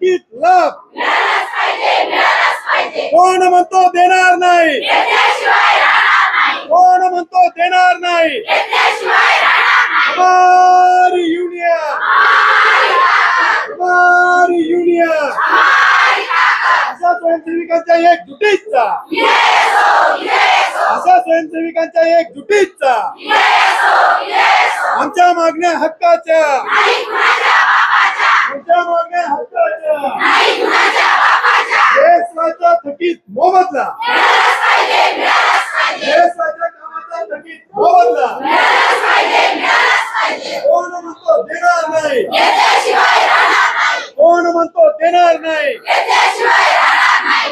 थकीत लाभ कोण म्हणतो देणार नाही, कोण म्हणतो देणार नाही। हमारी यूनियन, हमारी यूनियन अशा स्वयंसेविकांच्या एकजुटीचा, अशा स्वयंसेविकांच्या एकजुटीचा आमच्या मागण्या हक्काच्या, आमच्या मागण्या हक्काच्या देशाचा थकीत मोबदला, देशाच्या कामाचा थकीत मोबदला कोण म्हणतो देणार नाही, कोण म्हणतो देणार नाही।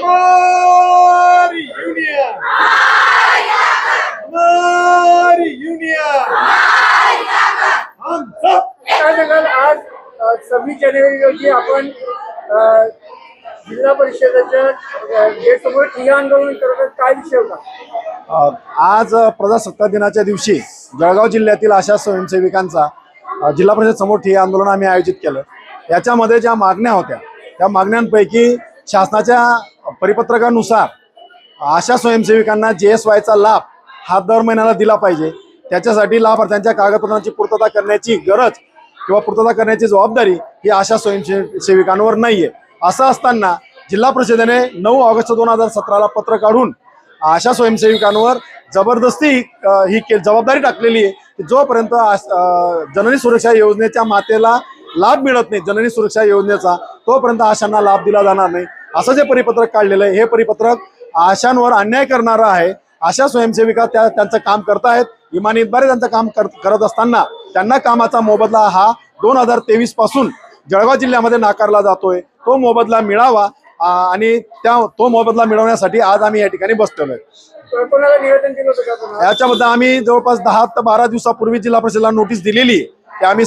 हमारी यूनियन, हमारी यूनियन हम सब। काय सांगाल आज 26 जानेवारी रोजी आपण जिल्हा परिषदेच्या गेटसमोर ठिय्या आंदोलन करत आहात, काय विषय होता? आज प्रजासत्ताक दिनाच्या दिवशी जळगाव जिल्ह्यातील आशा स्वयंसेविकांचा जिल्हा परिषद समोर ठिय्या आंदोलन आम्ही आयोजित केलं। याच्यामध्ये ज्या मागण्या होत्या त्या मागण्यांपैकी शासनाच्या परिपत्रकानुसार आशा स्वयंसेविकांना JSYचा लाभ हा दर महिन्याला दिला पाहिजे, त्याच्यासाठी लाभार्थ्यांच्या कागदपत्रांची पूर्तता करण्याची गरज किंवा पूर्तता करण्याची जबाबदारी ही आशा स्वयंसेविकांवर नाहीये। असं असताना जिल्हा परिषदेने 9 ऑगस्ट 2017 पत्र काढून आशा स्वयंसेविकांवर जबरदस्ती ही जबाबदारी टाकलेली आहे की जोपर्यंत जननी सुरक्षा योजनेच्या मातेला लाभ मिळत नाही, जननी सुरक्षा योजनेचा, तोपर्यंत आशांना लाभ दिला जाणार नाही। असं जे परिपत्रक काढलेलं आहे हे परिपत्रक आशांवर अन्याय करणारं आहे। आशा स्वयंसेविका त्यांचं काम करतायत, इमानीतबारे त्यांचं काम करत असताना त्यांना कामाचा मोबदला हा 2023 पासून जळगाव जिल्ह्यामध्ये नाकारला जातोय। तो मोबदला मिळावा आणि तो मोबदला मिळवण्यासाठी आज आम्ही या ठिकाणी बसलेलो आहे। कोणाला निवेदन दिलं होतं का तुम्हाला? याच्याबद्दल आम्ही जवळपास 10 ते 12 दिवसापूर्वी जिल्हा परिषदेला नोटीस दिलेली आहे की आम्ही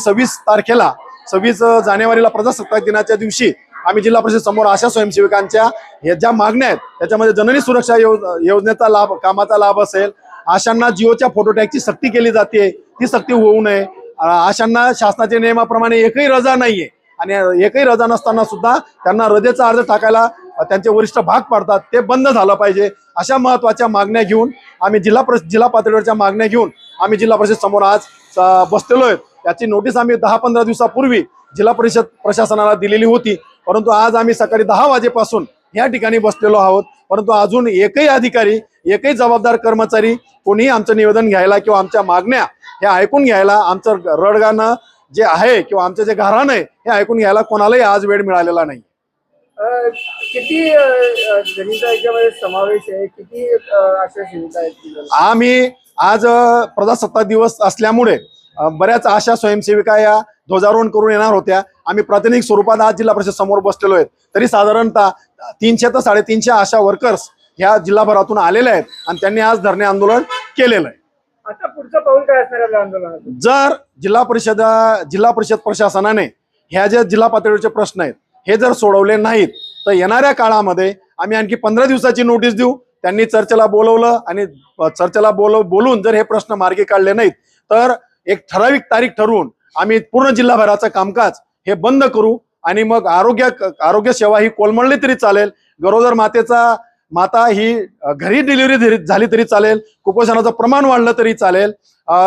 26 जानेवारीला प्रजासत्ताक दिनाच्या दिवशी आम्ही जिल्हा परिषद समोर आशा स्वयंसेविकांच्या हे ज्या मागण्या आहेत त्याच्यामध्ये जननी सुरक्षा योजनेचा लाभ, कामाचा लाभ असेल, आशांना जिओच्या फोटो टॅगची सक्ती केली जाते, ती सक्ती होऊ नये, आशांना शासनाच्या नियमाप्रमाणे एकही रजा नाहीये आणि एकही रजा नसताना सुद्धा त्यांना रजेचा अर्ज टाकायला त्यांचे वरिष्ठ भाग पाडतात, ते बंद झालं पाहिजे। अशा महत्त्वाच्या मागण्या घेऊन आम्ही जिल्हा पातळीवरच्या मागण्या घेऊन आम्ही जिल्हा परिषद समोर आज बसलेलो आहेत। याची नोटीस आम्ही 10-15 दिवसापूर्वी जिल्हा परिषद प्रशासनाला दिलेली होती, परंतु आज आम्ही सकाळी 10 वाजेपासून या ठिकाणी बसलेलो आहोत, परंतु अजून एकही अधिकारी, एकही जबाबदार कर्मचारी कोणीही आमचं निवेदन घ्यायला किंवा आमच्या मागण्या हे ऐकून घ्यायला, आमचं रडगाणं जे आहे किंवा आमचं जे घराणं आहे हे ऐकून घ्यायला कोणालाही आज वेळ मिळालेला नाही। किती जणींचा याच्यामध्ये समावेश आहे, किती आशा सेविका आहेत? आम्ही आज प्रजासत्ताक दिवस असल्यामुळे बऱ्याच आशा स्वयंसेविका या ध्वजारोहण करून येणार होत्या। आम्ही प्रातिनिधिक स्वरूपात आज जिल्हा परिषद समोर बसलेलो आहेत, तरी साधारणतः 300 ते 350 आशा वर्कर्स ह्या जिल्हाभरातून आलेले आहेत आणि त्यांनी आज धरणे आंदोलन केलेलं आहे। आता पुढचं पाऊल काय असणार आहे आंदोलनात? जर जिल्हा परिषद प्रशासनाने ह्या ज्या जिल्हा पातळीवरचे प्रश्न आहेत हे जर सोडवले नाहीत तर येणाऱ्या काळामध्ये आम्ही आणखी 15 दिवसाची नोटीस देऊ। त्यांनी चर्चेला बोलवलं आणि चर्चेला बोलून जर हे प्रश्न मार्गी काढले नाहीत तर एक ठराविक तारीख ठरवून आम्ही पूर्ण जिल्हाभराचं कामकाज हे बंद करू आणि मग आरोग्य सेवा ही कोलमडली तरी चालेल, गरोदर माता ही घरी डिलिव्हरी झाली तरी चालेल, कुपोषणाचं प्रमाण वाढलं तरी चालेल,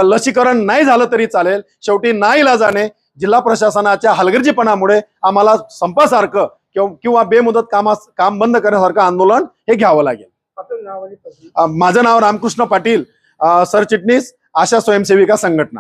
लसीकरण नाही झालं तरी चालेल, शेवटी नाईलाजाने जिल्हा प्रशासनाच्या हलगर्जीपणामुळे आम्हाला संपासारखं किंवा बेमुदत काम बंद करण्यासारखं आंदोलन हे घ्यावं लागेल। माझं नाव रामकृष्ण पाटील, सरचिटणीस आशा स्वयंसेविका संघटना।